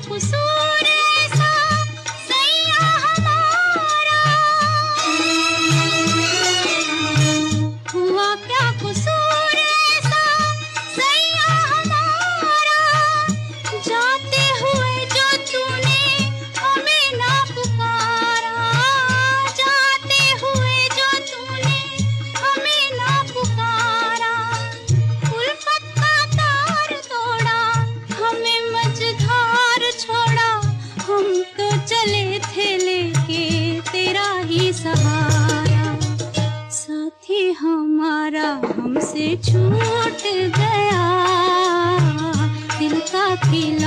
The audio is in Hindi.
कसूर ऐसा सैया हमारा, हुआ क्या कसूर ऐसा सैया हमारा, जाते हुए जो तूने हमें ना पुकारा, जाते हुए जो तूने हमें ना पुकारा, उल्फत का तार तोड़ा, हमें मझधार छोड़ा, हम तो चले थे लेके तेरा ही सहारा, साथी हमारा हमसे छूट गया, दिल का खिला